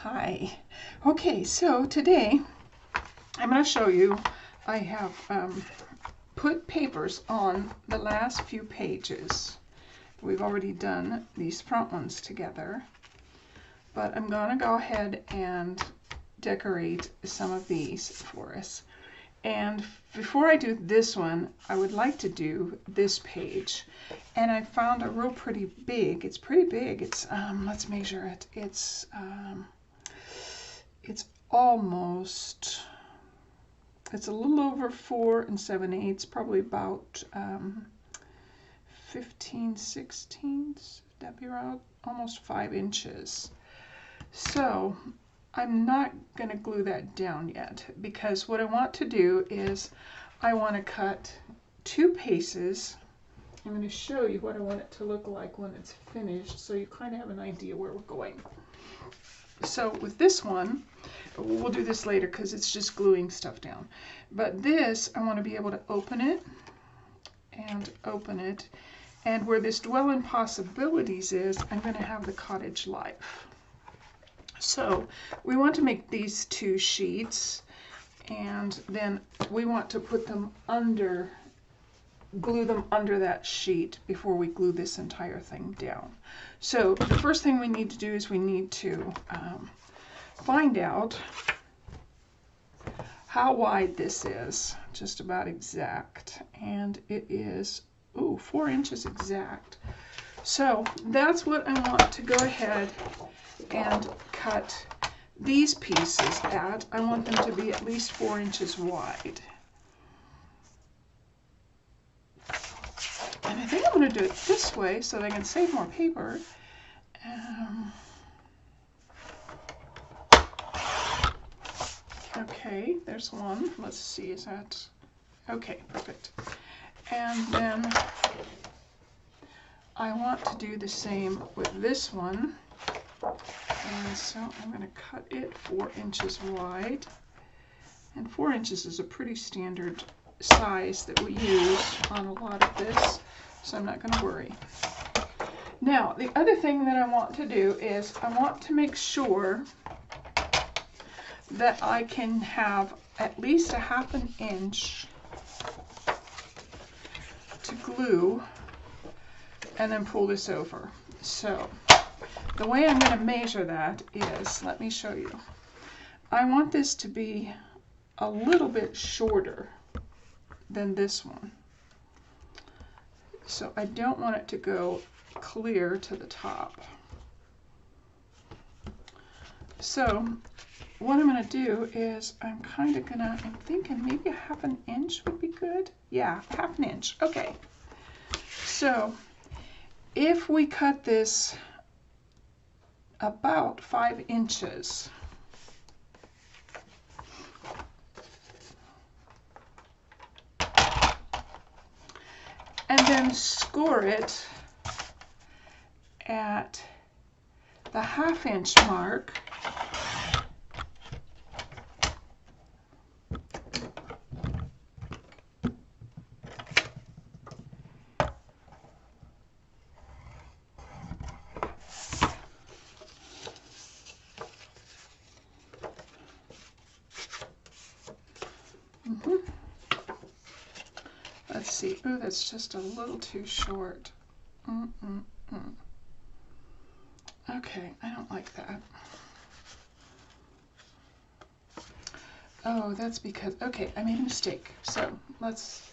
Hi. Okay, so today I'm going to show you, I have put papers on the last few pages. We've already done these front ones together, but I'm going to go ahead and decorate some of these for us. And before I do this one, I would like to do this page. And I found a real pretty big, it's pretty big, it's, let's measure it, it's almost, it's a little over 4 7/8, probably about 15/16, that'd be around almost 5 inches. So I'm not going to glue that down yet, because what I want to do is I want to cut 2 pieces. I'm going to show you what I want it to look like when it's finished, so you kind of have an idea where we're going. So with this one, we'll do this later because it's just gluing stuff down. But this, I want to be able to open it and open it. And where this Dwell in Possibilities is, I'm going to have the Cottage Life. So we want to make these 2 sheets, and then we want to put them under, glue them under that sheet before we glue this entire thing down. So the first thing we need to do is we need to find out how wide this is, just about exact, and it is 4 inches exact. So that's what I want to go ahead and cut these pieces at. I want them to be at least 4 inches wide. And I think I'm going to do it this way so that I can save more paper. Okay, there's one. Let's see, is that... Okay, perfect. And then I want to do the same with this one. And so I'm going to cut it 4 inches wide. And 4 inches is a pretty standard size that we use on a lot of this, so I'm not going to worry. Now, the other thing that I want to do is I want to make sure that I can have at least a ½ inch to glue and then pull this over. So the way I'm going to measure that is, let me show you. I want this to be a little bit shorter than this one. So I don't want it to go clear to the top. So what I'm going to do is I'm thinking maybe a ½ inch would be good. Yeah, ½ inch. Okay. So if we cut this about 5 inches, and then score it at the ½ inch mark, let's see. Oh, that's just a little too short. Okay, I don't like that. Oh, that's because, okay, I made a mistake. So let's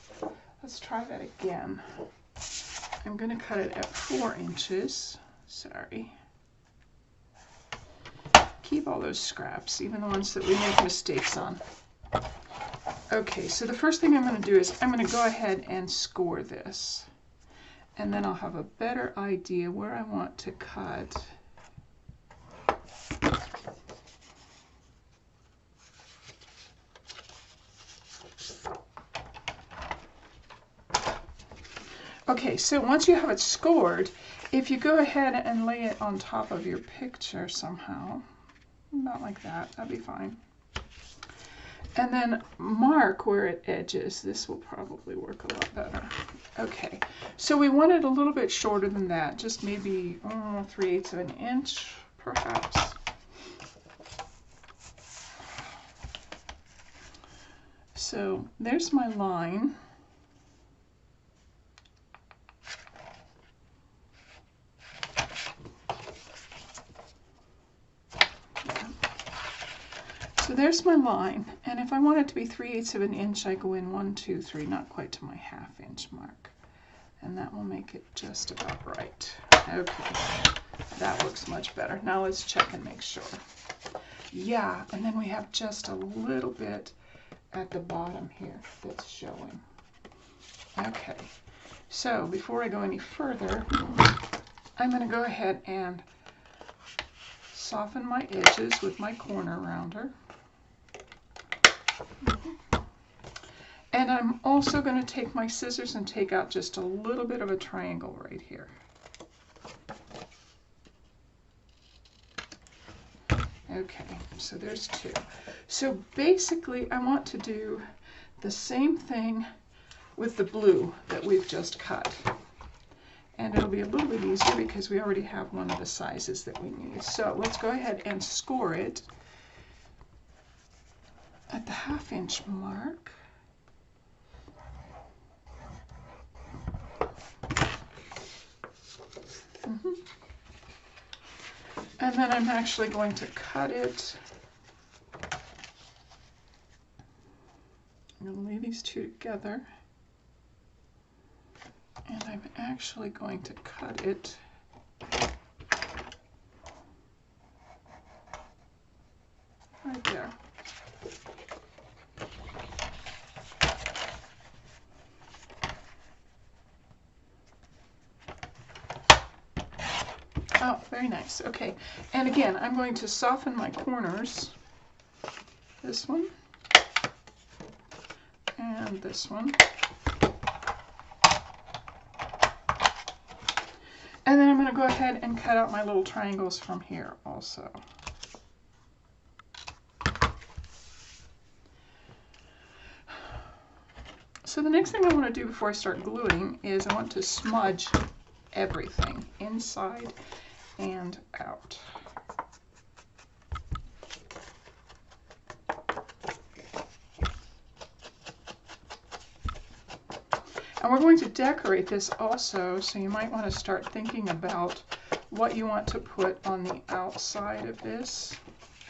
try that again. I'm going to cut it at 4 inches. Sorry. Keep all those scraps, even the ones that we make mistakes on. Okay, so the first thing I'm going to do is I'm going to go ahead and score this. And then I'll have a better idea where I want to cut. Okay, so once you have it scored, if you go ahead and lay it on top of your picture somehow, not like that, that'd be fine. And then mark where it edges. This will probably work a lot better. Okay, so we want it a little bit shorter than that, just maybe 3/8 of an inch, perhaps. So there's my line. So there's my line, and if I want it to be 3/8 of an inch, I go in 1, 2, 3, not quite to my 1/2 inch mark, and that will make it just about right. Okay, that looks much better. Now let's check and make sure. Yeah, and then we have just a little bit at the bottom here that's showing. Okay, so before I go any further, I'm going to go ahead and soften my edges with my corner rounder. And I'm also going to take my scissors and take out just a little bit of a triangle right here. Okay, so there's 2. So basically I want to do the same thing with the blue that we've just cut. And it'll be a little bit easier because we already have one of the sizes that we need. So let's go ahead and score it at the 1/2 inch mark. And then I'm actually going to cut it. I'm going to lay these two together. And I'm actually going to cut it right there. Oh, very nice. Okay, and again, I'm going to soften my corners. This one and this one. And then I'm going to go ahead and cut out my little triangles from here also. So the next thing I want to do before I start gluing is I want to smudge everything inside and out. And we're going to decorate this also, so you might want to start thinking about what you want to put on the outside of this,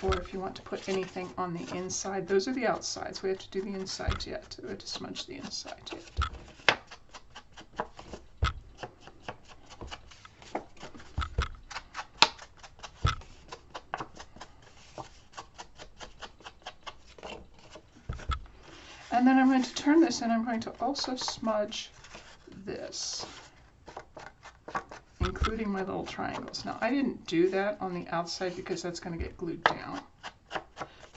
or if you want to put anything on the inside. Those are the outsides. We have to do the insides yet. We have to smudge the inside yet. And then I'm going to turn this and I'm going to also smudge this, including my little triangles. Now, I didn't do that on the outside because that's going to get glued down.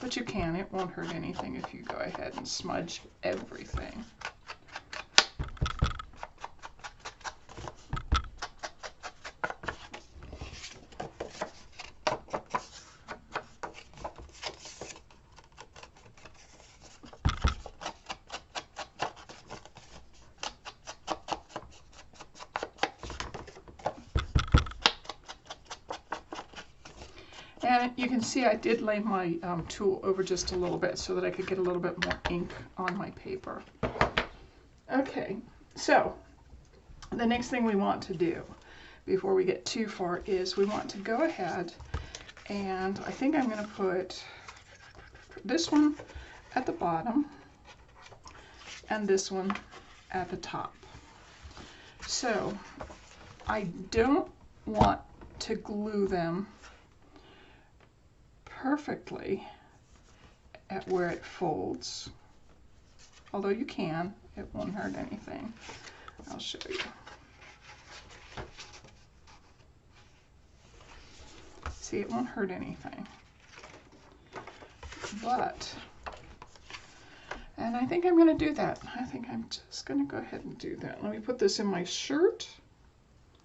But you can. It won't hurt anything if you go ahead and smudge everything. And you can see I did lay my tool over just a little bit so that I could get a little bit more ink on my paper. Okay, so the next thing we want to do before we get too far is we want to go ahead and I think I'm going to put this one at the bottom and this one at the top. So I don't want to glue them perfectly at where it folds, although you can, it won't hurt anything. I'll show you. See, it won't hurt anything. But, and I think I'm going to do that. I think I'm just going to go ahead and do that. Let me put this in my shirt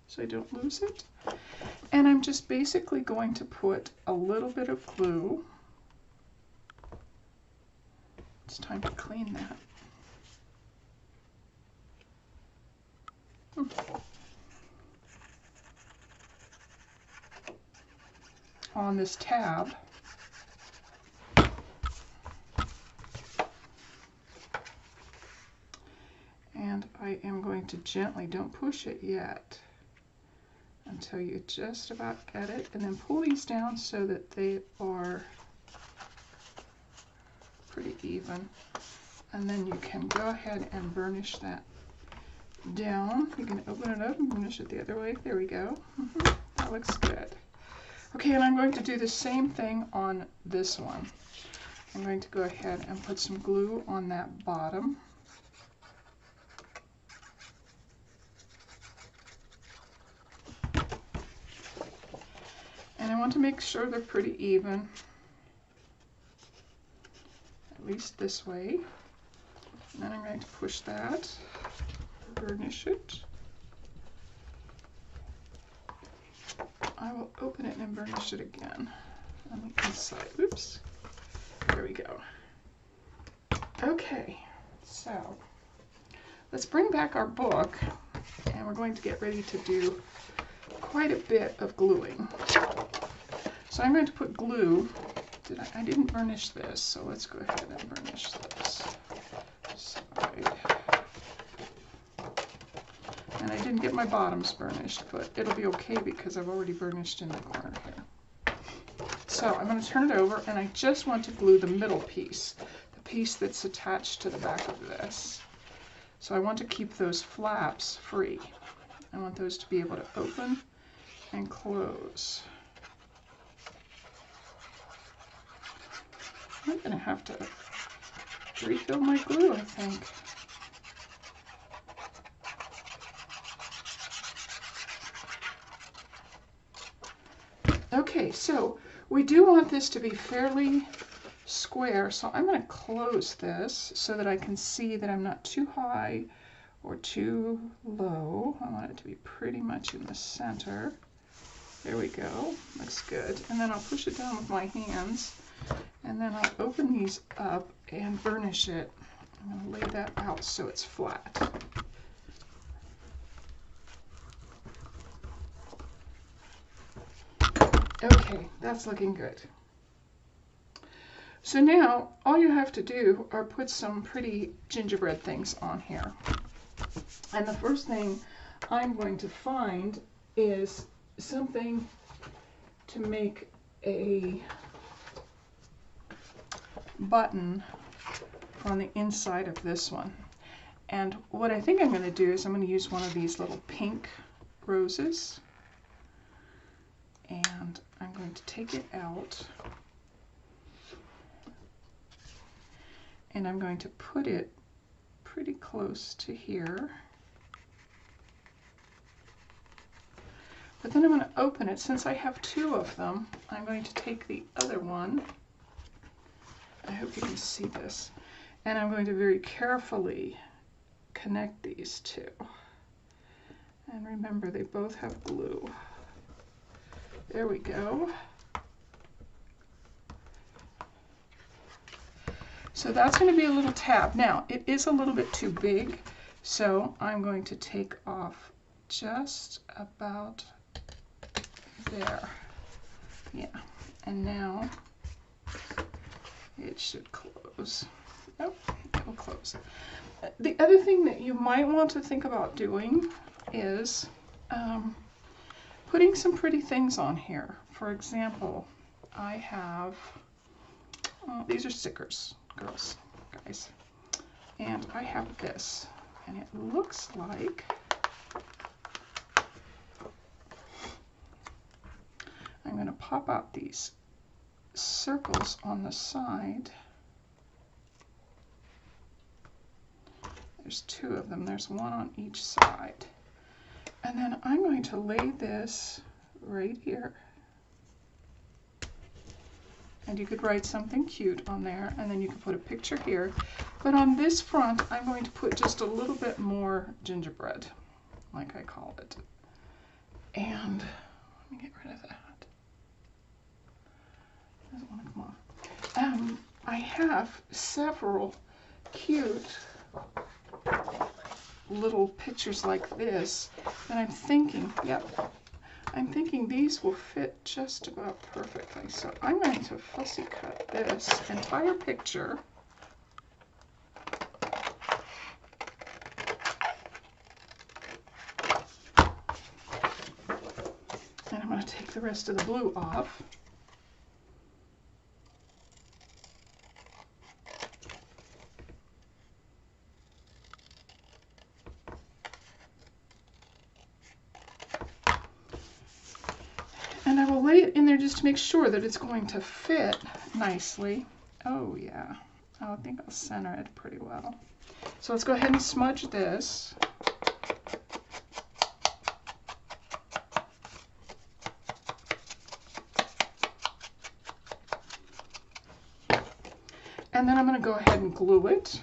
so I don't lose it. And I'm just basically going to put a little bit of glue. It's time to clean that. On this tab. And I am going to gently, don't push it yet, until you just about get it, and then pull these down so that they are pretty even. And then you can go ahead and burnish that down. You can open it up and burnish it the other way. There we go. That looks good. Okay, and I'm going to do the same thing on this one. I'm going to go ahead and put some glue on that bottom. And I want to make sure they're pretty even, at least this way. And then I'm going to push that, burnish it. I will open it and burnish it again on the inside. Oops. There we go. Okay, so let's bring back our book, and we're going to get ready to do quite a bit of gluing. So I'm going to put glue. I didn't burnish this, so let's go ahead and burnish this side. And I didn't get my bottoms burnished, but it'll be okay because I've already burnished in the corner here. So I'm going to turn it over, and I just want to glue the middle piece, the piece that's attached to the back of this. So I want to keep those flaps free. I want those to be able to open and close. I'm going to have to refill my glue, I think. Okay, so we do want this to be fairly square, so I'm going to close this so that I can see that I'm not too high or too low. I want it to be pretty much in the center. There we go, looks good. And then I'll push it down with my hands, and then I'll open these up and burnish it. I'm going to lay that out so it's flat. Okay, that's looking good. So now all you have to do are put some pretty gingerbread things on here. And the first thing I'm going to find is something to make a button on the inside of this one. And what I think I'm going to do is I'm going to use one of these little pink roses. And I'm going to take it out, and I'm going to put it pretty close to here. But then I'm going to open it. Since I have two of them, I'm going to take the other one. I hope you can see this. And I'm going to very carefully connect these two. And remember, they both have glue. There we go. So that's going to be a little tab. Now, it is a little bit too big, so I'm going to take off just about there. Yeah, and now it should close. Nope, it will close. The other thing that you might want to think about doing is putting some pretty things on here. For example, I have, these are stickers, guys, and I have this, and it looks like I'm going to pop out these circles on the side. There's two of them, there's one on each side. And then I'm going to lay this right here. And you could write something cute on there, and then you could put a picture here. But on this front, I'm going to put just a little bit more gingerbread, like I call it. And let me get rid of that. Doesn't want to come off. I have several cute little pictures like this, and I'm thinking, I'm thinking these will fit just about perfectly. So I'm going to fussy cut this entire picture take the rest of the blue off. And I will lay it in there just to make sure that it's going to fit nicely. Oh yeah, I think I'll center it pretty well. So let's go ahead and smudge this. And then I'm going to go ahead and glue it.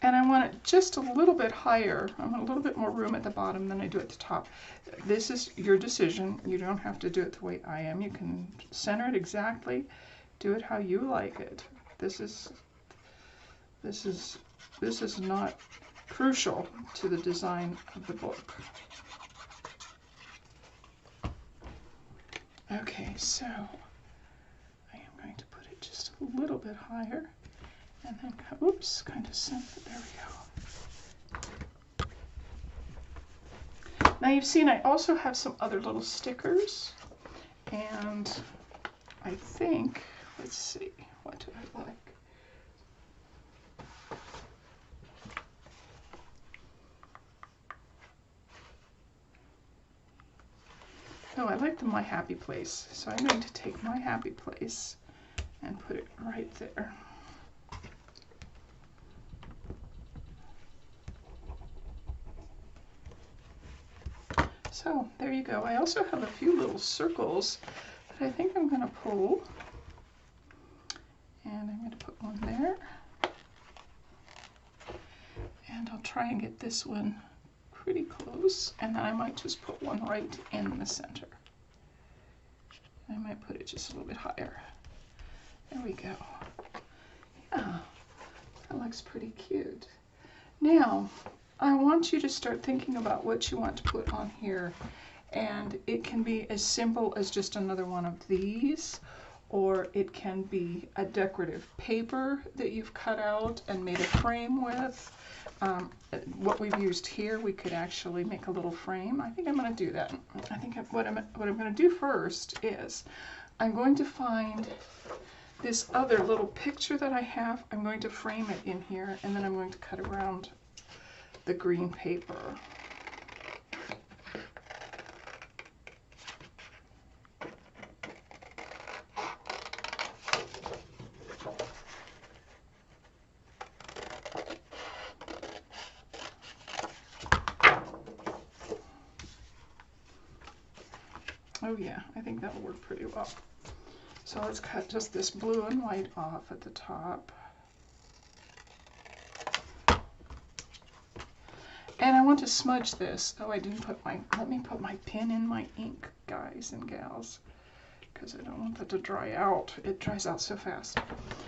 And I want it just a little bit higher. I want a little bit more room at the bottom than I do at the top. This is your decision. You don't have to do it the way I am. You can center it exactly. Do it how you like it. This is not crucial to the design of the book. Okay, so I am going to put it just a little bit higher. And then, oops, kind of center it. There we go. Now you've seen I also have some other little stickers. And I think, let's see, what do I like? Oh, I like the My Happy Place. So I'm going to take My Happy Place and put it right there. So there you go. I also have a few little circles that I think I'm going to pull. And I'm going to put one there. And I'll try and get this one pretty close. And then I might just put one right in the center. I might put it just a little bit higher. There we go. Yeah, that looks pretty cute. Now, I want you to start thinking about what you want to put on here. And it can be as simple as just another one of these, or it can be a decorative paper that you've cut out and made a frame with. What we've used here, we could actually make a little frame. I think I'm going to do that. I think what I'm going to do first is I'm going to find this other little picture that I have. I'm going to frame it in here, and then I'm going to cut around the green paper. Oh yeah, I think that'll work pretty well. So let's cut just this blue and white off at the top. And I want to smudge this. Oh, I didn't put my, let me put my pen in my ink, guys and gals, because I don't want that to dry out. It dries out so fast.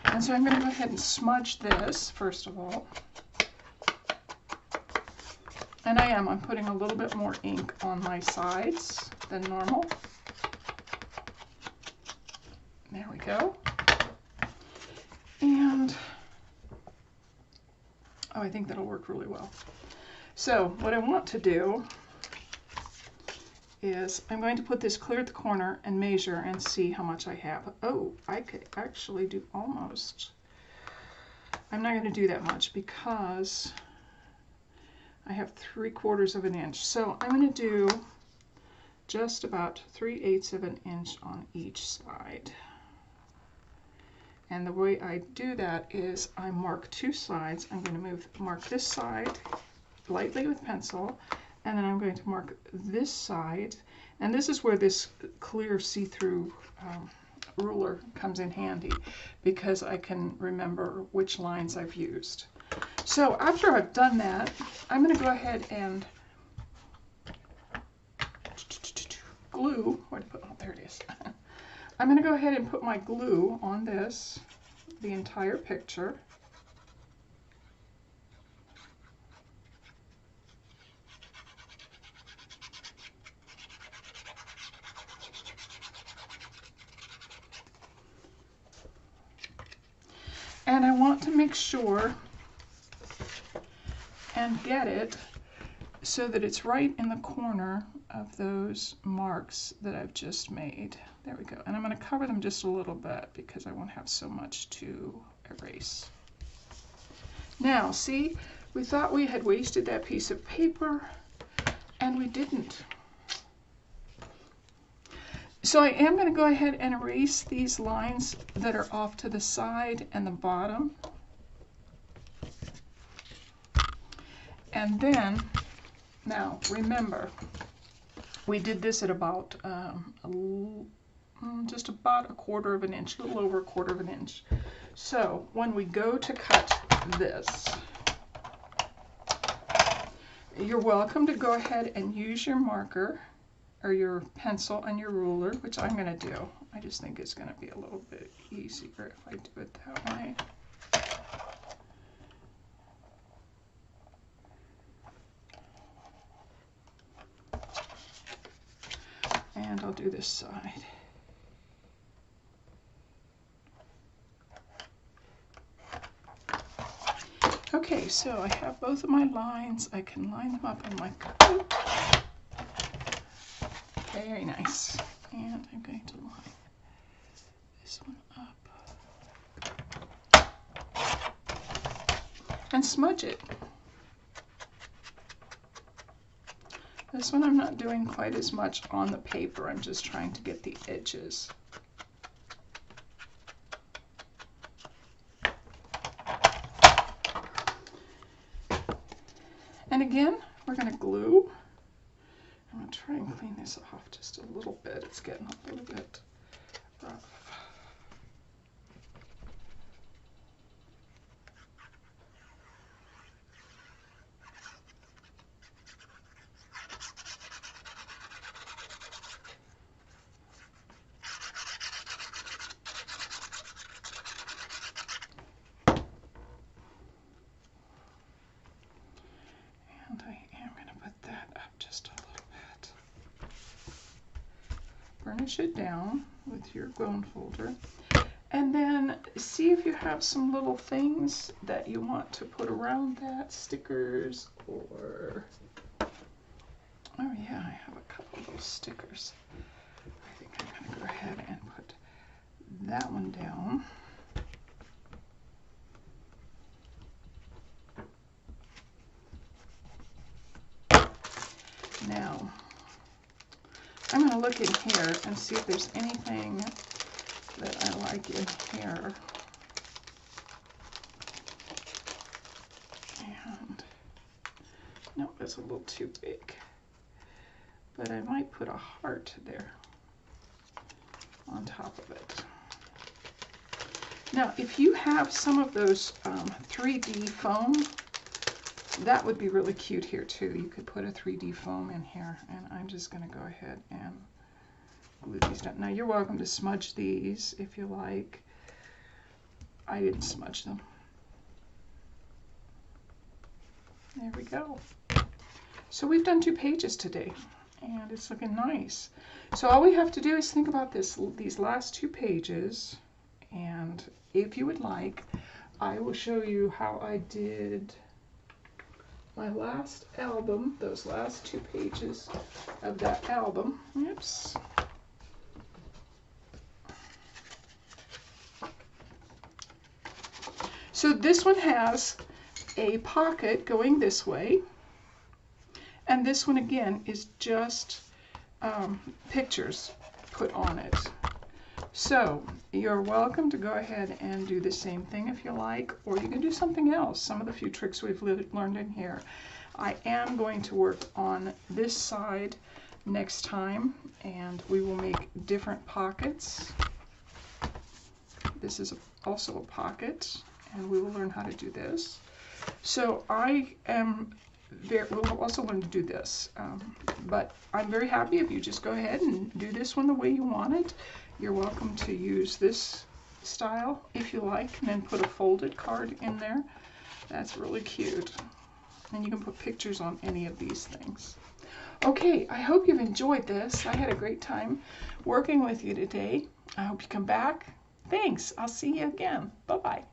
And so I'm going to go ahead and smudge this, first of all. And I'm putting a little bit more ink on my sides than normal. There we go. And, oh, I think that'll work really well. So what I want to do is I'm going to put this clear at the corner and measure and see how much I have. Oh, I could actually do almost. I'm not going to do that much because I have 3/4 of an inch. So I'm going to do just about 3/8 of an inch on each side. And the way I do that is I mark two sides. I'm going to mark this side lightly with pencil, and then I'm going to mark this side. And this is where this clear see-through ruler comes in handy, because I can remember which lines I've used. So after I've done that, I'm going to go ahead and glue. Where to put? Oh, there it is. I'm going to go ahead and put my glue on this, the entire picture. And I want to make sure and get it so that it's right in the corner of those marks that I've just made. There we go. And I'm going to cover them just a little bit because I won't have so much to erase. Now, see, we thought we had wasted that piece of paper, and we didn't. So I am going to go ahead and erase these lines that are off to the side and the bottom. And then, now remember, we did this at about just about 1/4 of an inch, a little over 1/4 of an inch. So when we go to cut this, you're welcome to go ahead and use your marker or your pencil and your ruler, which I'm going to do. I just think it's going to be a little bit easier if I do it that way. And I'll do this side. Okay, so I have both of my lines. I can line them up on my coat. Very nice. And I'm going to line this one up. And smudge it. This one I'm not doing quite as much on the paper. I'm just trying to get the edges. And again, we're going to glue. I'm going to try and clean this off just a little bit. It's getting a little bit rough. And I am going to put that up just a little bit. Burnish it down with your bone folder. And then see if you have some little things that you want to put around that, stickers or, oh yeah, I have a couple of those stickers. I think I'm going to go ahead and put that one down. Now, I'm going to look in here and see if there's anything that I like in here. And, no, that's a little too big. But I might put a heart there on top of it. Now, if you have some of those 3D foam, that would be really cute here too. You could put a 3D foam in here, and I'm just going to go ahead and glue these down. Now you're welcome to smudge these if you like. I didn't smudge them. There we go. So we've done 2 pages today, and it's looking nice. So all we have to do is think about these last 2 pages, and if you would like, I will show you how I did my last album, those last 2 pages of that album. Oops. So this one has a pocket going this way, and this one again is just pictures put on it. So you're welcome to go ahead and do the same thing if you like, or you can do something else. Some of the few tricks we've learned in here. I am going to work on this side next time, and we will make different pockets. This is also a pocket, and we will learn how to do this. So we'll also learn to do this, but I'm very happy if you just go ahead and do this one the way you want it. You're welcome to use this style if you like, and then put a folded card in there. That's really cute. And you can put pictures on any of these things. Okay, I hope you've enjoyed this. I had a great time working with you today. I hope you come back. Thanks. I'll see you again. Bye-bye.